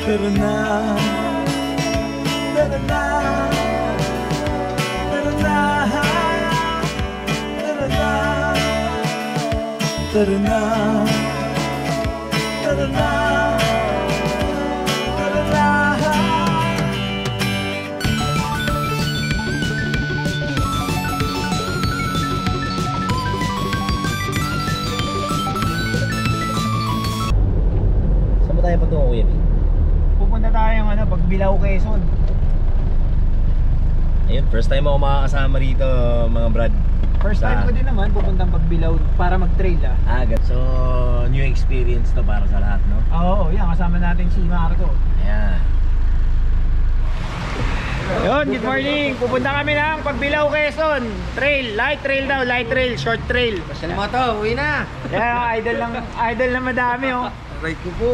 Tara na, tara na, tara na, tara na, tara na, tara na, tara na. Saan ba tayo patungo, Kuya B? Pupunta tayo ng Pagbilao, Quezon. Ayun, first time ako makakasama rito, mga brad. First time ko din naman pupuntang Pagbilao para mag-trail So, new experience to para sa lahat, no? Oo, yan, kasama natin si Marco. Ayan. Yun, good morning. Pupunta kami ng Pagbilao, Quezon. Trail, light trail daw, light trail, short trail. Pasal mo to, uwi na. Yan, idol na madami, oh. Right ko po.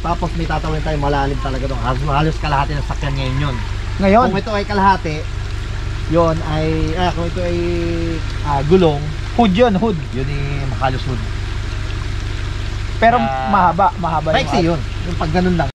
Tapos may tatawin tayo malalim talaga doon. Halos kalahati ng sakyan ngayon yun. Ngayon? Kung ito ay kalahati, yun ay, kung ito ay gulong, Hood yun, hood. yun ay makalos hood. Pero mahaba Maiksi yun. Yung pag ganun lang.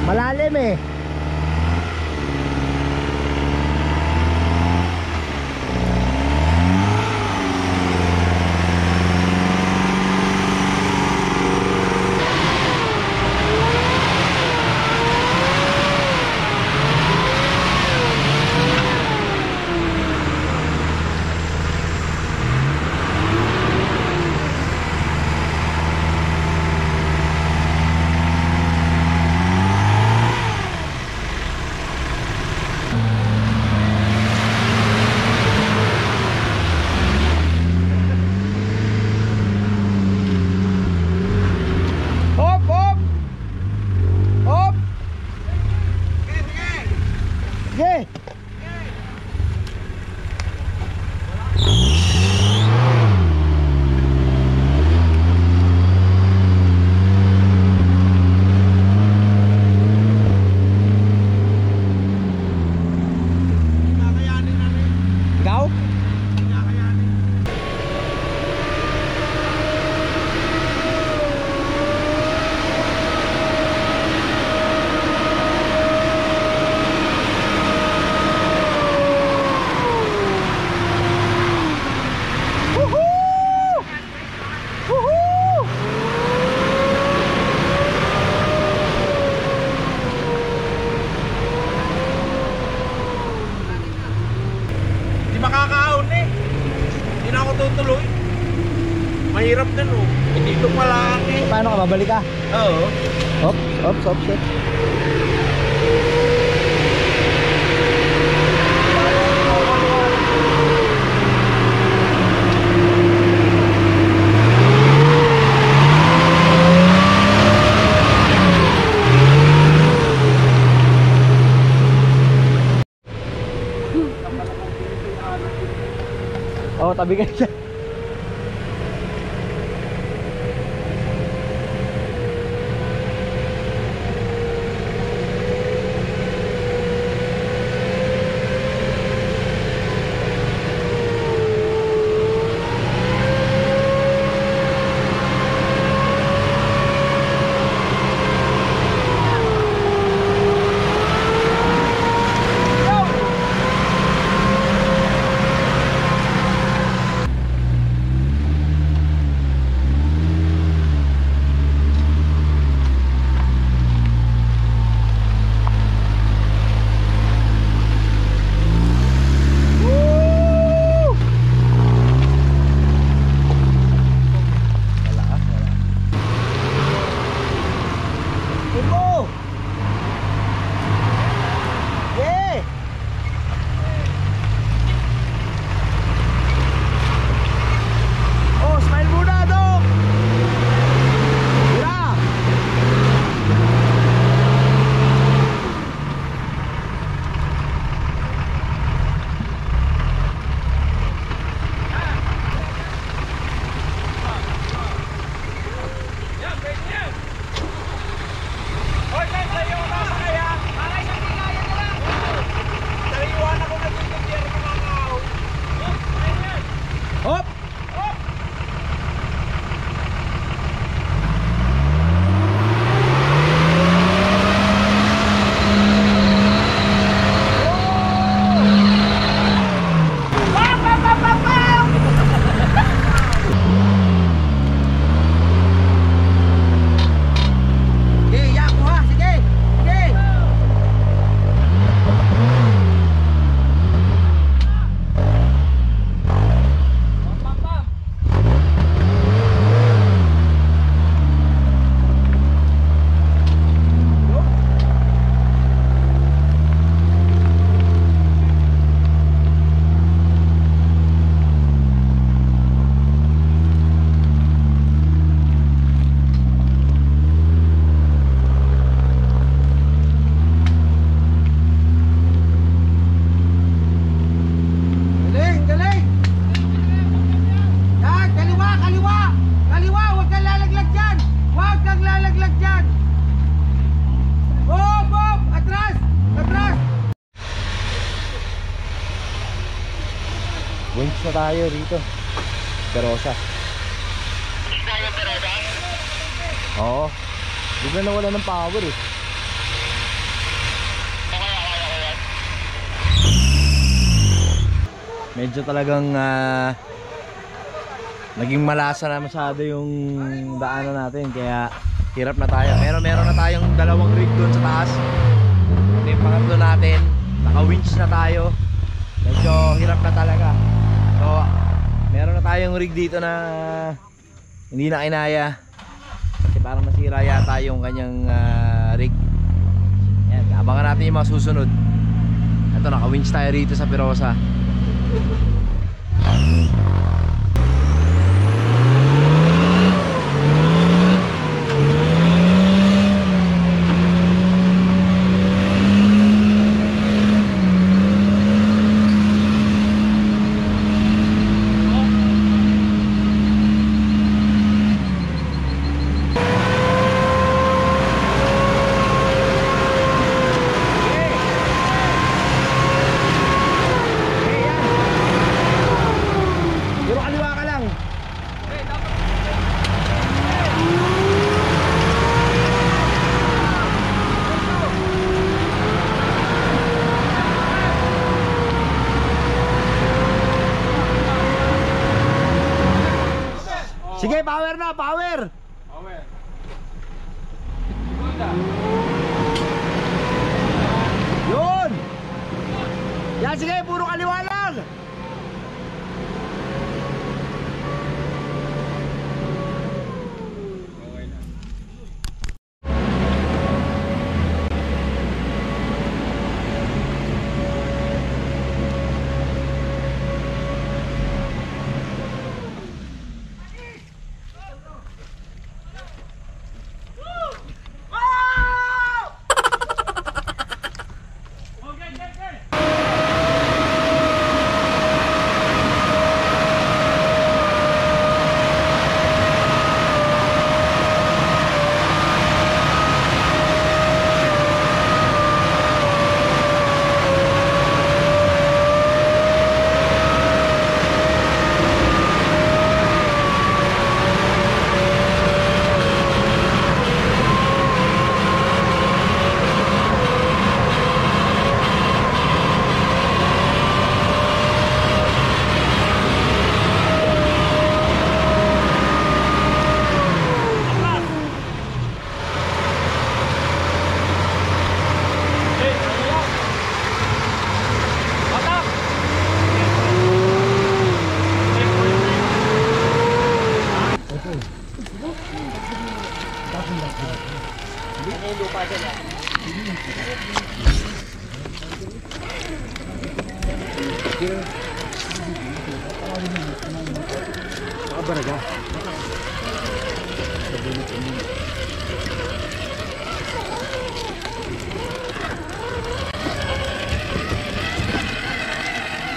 Malalim eh. Sige. Ikaw? Makakaon eh. Hindi na ako tutuloy. Mahirap na no. Hindi ko pala eh. Paano ka? Babalik ka? Oo. Ops. Oh, tabi ka siya. Winch na tayo dito. Perosa. Oo. Bigla nawala ng power eh. medyo talagang naging malasa na masyado yung daanan natin, kaya hirap na tayo. Meron na tayong dalawang rig doon sa taas. Ito yung pangatlo natin, naka-winch na tayo, medyo hirap na talaga. So meron na tayong rig dito na hindi na kinaya kasi parang nasira yata yung kanyang rig. Yan, abangan natin yung mga susunod. Ito, naka-winch tayo rito sa Pirosa. Sige, power na, power! Yun! Yan, sige, puro kaliwa lang!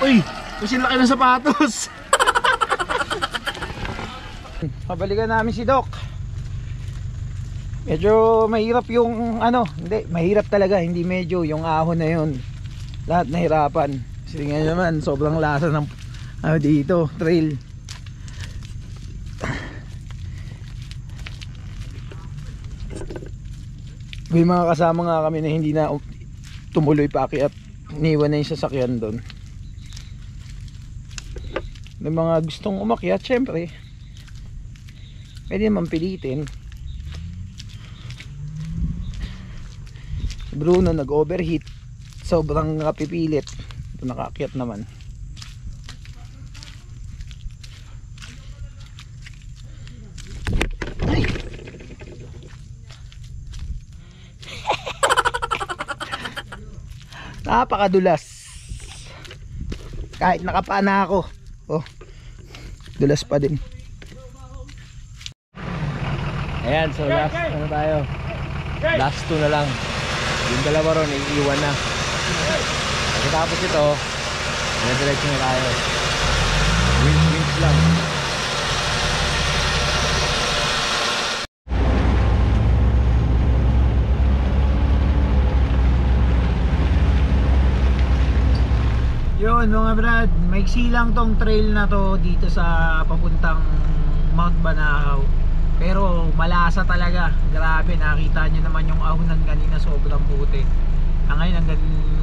Uy! Kasi laki ng sapatos! Pabalikan namin si Doc. Medyo mahirap yung hindi, mahirap talaga, hindi medyo, yung ahon na yun. Lahat nahirapan. Kasi nga naman, sobrang lasa ng dito, trail. May mga kasama nga kami na hindi na tumuloy pa akyat. Iniwan na yung sasakyan doon. May mga gustong umakyat, syempre pwede naman pilitin. Bruno nag-overheat, sobrang kapipilit. Ito nakaakyat naman. Napakadulas. Kahit nakapana ako, dulas pa din. Ayan, so last tayo? Last 2 na lang. Yung dalawa ron, iiwan na. Pagkatapos ito, diretso na tayo. Winch lang. Yun mga brad, maiksi lang tong trail na to dito sa papuntang Mount Banahaw. Pero malasa talaga, grabe, nakita nyo naman yung ahonan kanina, sobrang puti.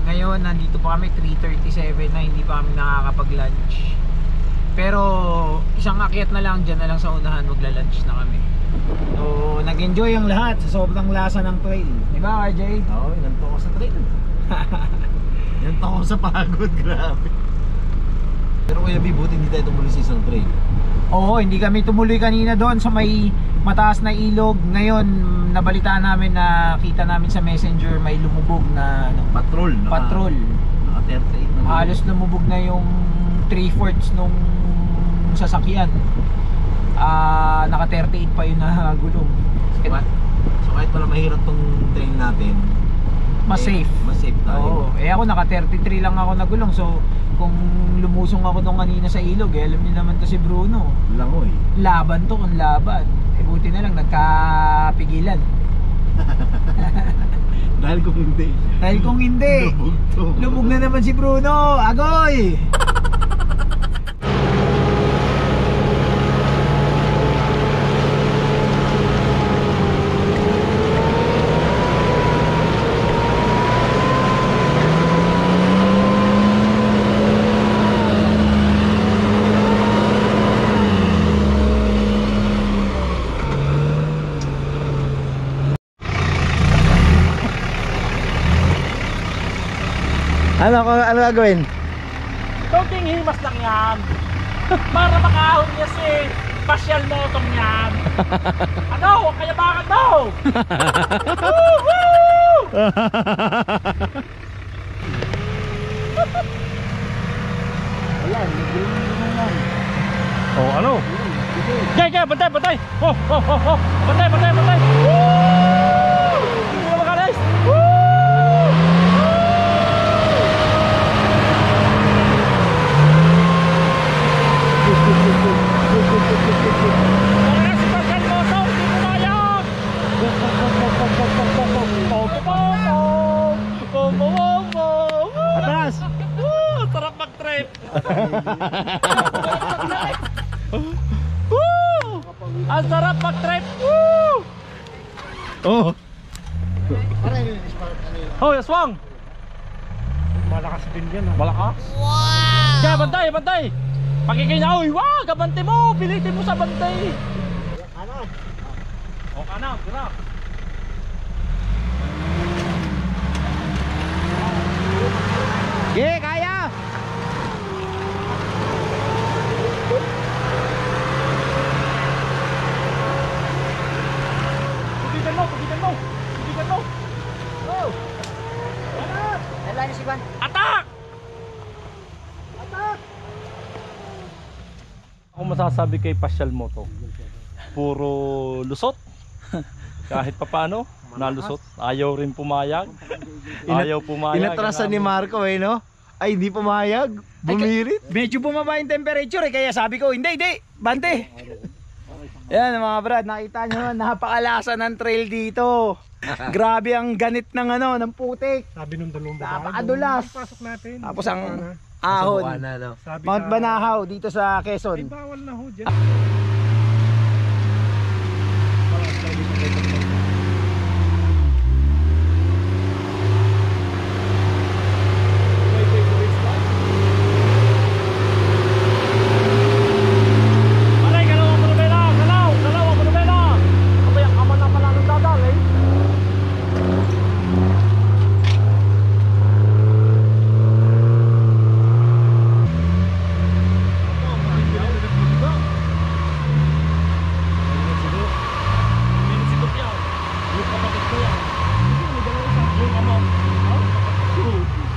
Ngayon nandito pa kami 3:37 na, hindi pa kami nakakapag-lunch. Pero isang akyat na lang, dyan na lang sa unahan, magla-lunch na kami. So nag-enjoy ang lahat sa sobrang lasa ng trail. Diba RJ? Oo, inanto ko sa trail. Inanto ko sa pagod, grabe. Pero Kuya B, buti hindi tayo tumuloy sa isang trail. Oo, hindi kami tumuloy kanina doon sa may mataas na ilog. Ngayon, nabalitaan namin na kita namin sa messenger may lumubog na ano, Patrol. patrol. Naka 38 na. Halos lumubog na yung 3/4 nung sasakyan. Naka 38 pa yun na gulong. So kahit wala mahirap tong trail natin, Mas safe. Mas safe tayo. Oo, ako naka 33 lang ako nagulong. So kung lumusong ako nung kanina sa ilog, alam niyo naman to si Bruno. Langoy. Laban to kung laban. Buti na lang nagkapigilan. Dahil kung hindi. Dahil kung hindi, Lubog to. lubog na naman si Bruno. Agoy! Ano gagawin? Konting himas lang yan. Para makahon niya si pasyal mo itong yan. Ano? Kaya bakit daw? Oh, ano? Kaya, bantay, bantay! Oh, oh, oh, oh! Bantay, bantay, bantay! Woo! Hindi mo makalis! Woo! Wala si Pascal Moto, hindi pumayag! Atas! Woo! Sarap mag-trip! Woo! Ang sarap mag-trip! Woo! Oh! Hoy, aswang! Malakas din yan. Malakas? Wow! Kaya bantay, bantay! Pagkikay na, uy, wag! Abante mo! Pilitin mo sa bantay! Kanan! O kanan, tira! Yeah, kaya! Pugitan mo! Pugitan mo! Pugitan mo! Oh! Kanan! Nalala si Van. Attack! Ako masasabi kay Pasyal mo to, puro lusot. Kahit pa paano, nalusot. Ayaw rin pumayag. Ayaw pumayag. Inatrasan ni Marco no? Ay, hindi pumayag. Bumirit. Medyo bumaba yung temperature kaya sabi ko, hindi, bante. Yan mga brad, nakita nyo, napakalasa ng trail dito. Grabe ang ganit ng ng putik. Sabi nung dalawang Napakadulas. pasok natin. Tapos ang ahon. Sabi Mount Banahaw dito sa Quezon. bawal na ho dyan. Aray, galaw ang manubela! Galaw! Galaw ang manubela! Abay, ang kaman na pala ng dadal eh.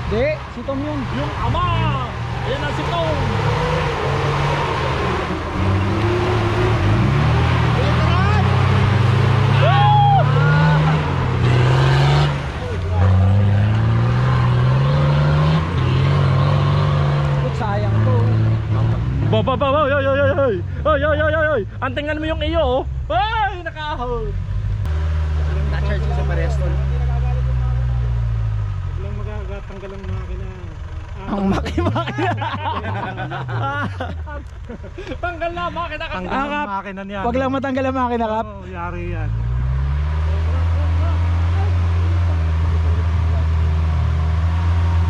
Hindi, si Tom yun. Yung ama! Ayan ang sitong! Sayang to. Oy! Antingan mo yung iyo, oh! Ay! Nakahol! Na-charge sa Parestol. Biglang magagatanggal ang makina. Ang makina. Tanggal na makina kasi. Tanggal ang makina niya. Wag lang matanggal ang makina, Kap. Oo, yari yan.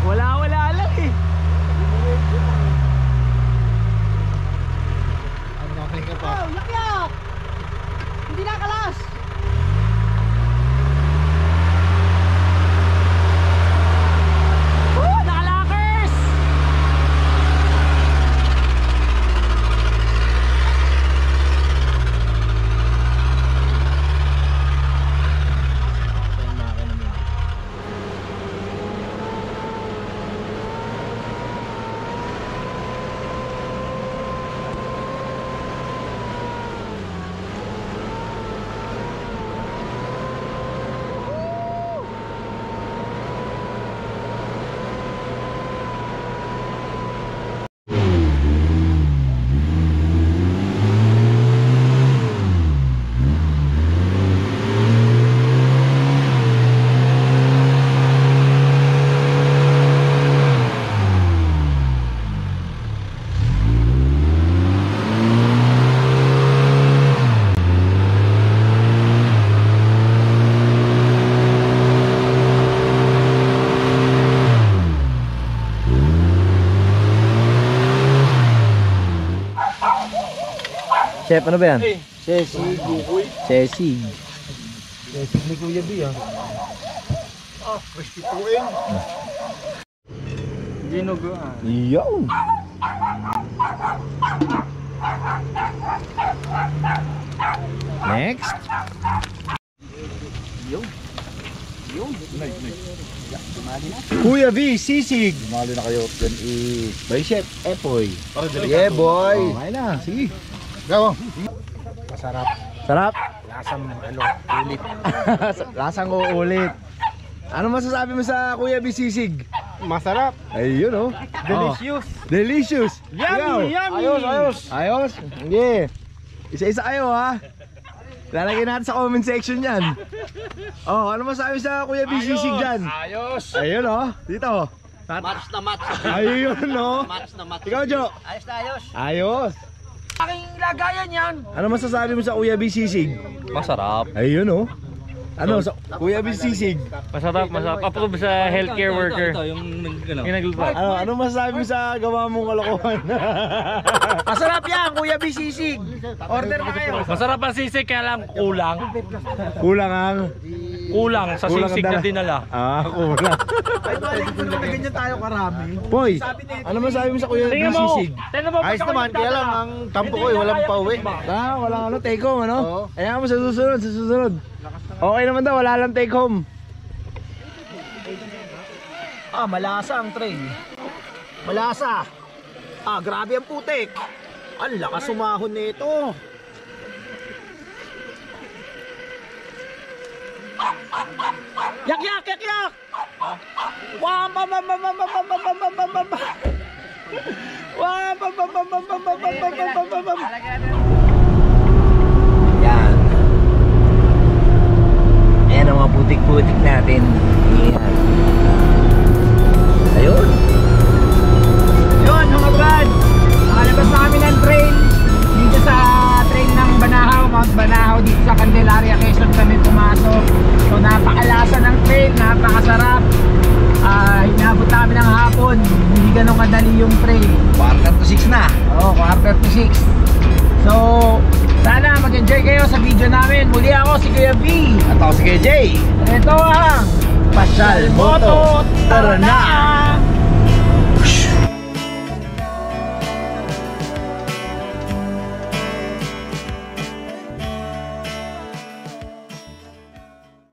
Wala lang eh. Ang namin ka pa. Oh, yak! Hindi nakalas! Nakalakers! Chef, ano ba yan? Sesig. Sesig. Sesig ni Kuya B ah. Ginuguan. Yo! Next. Kuya B, sisig. Mali na kayo. Yan By Chef Epoy. Yeah, boy. Okay na, sige. Gawang. Masarap. Sarap. Lasang ulit. Lasang uulit. Ano masasabi mo sa Kuya B sisig? Masarap. Ayun oh. Delicious. Delicious. Yummy, Ikaw? yummy. Ayos. Ayos? Sige. Isa-isa kayo ha. Lalagyan natin sa comment section yan. Oh, ano masabi sa Kuya B sisig dyan? Ayos. Ayun oh. Dito. Match na match. Ayun oh. Match na match. Ikaw Jo. Ayos na ayos. Ayos. Aking lagayan yan. Ano masasabi mo sa Kuya B sisig? Masarap. Ayun oh. Ano sa Kuya B sisig? Masarap, masarap. Approve sa healthcare worker. Yung Yung nagluto. Ano masasabi mo sa gawa mong kalokohan? Masarap yan, Kuya B sisig. Order na kayo. Masarap ang sisig, kaya lang kulang. Kulang ang Kulang sa Kulang ang sisig na dala. dinala. kulang. Ay, balik ko naman na ganyan tayo karami. Poy, ano masabi mo sa Kuya B Tingnan mo. sisig? Tingnan mo. Ayos naman, kaya lang ang tampo ko walang pauwi. Walang ano, take home ano? Oo. Ayan mo sa susunod. Okay naman daw, wala lang take home. Malasa ang train. Malasa. Grabe ang putik. Ang lakas sumahon nito. Yak yak yak yak. Wah, bam bam bam bam bam bam bam bam bam bam bam. Wah, bam bam bam bam bam bam bam bam bam bam. Yan. Ayan ang mga putik-putik natin. Yan. Ayun. Yun mga brad, nakalabas na kami ng train dito sa train ng Banahaw, Mount Banahaw dito sa Candelaria, Quezon kami pumasok. So napakalasa ng train, napakasarap. Inabot namin ng hapon, hindi ganun kadali yung train. Quarter to 6 na. Oo, quarter to 6. So sana mag-enjoy kayo sa video namin. Muli ako si Kuya B. At ako si KJ. Ito ang Pasyal Moto. Tara na!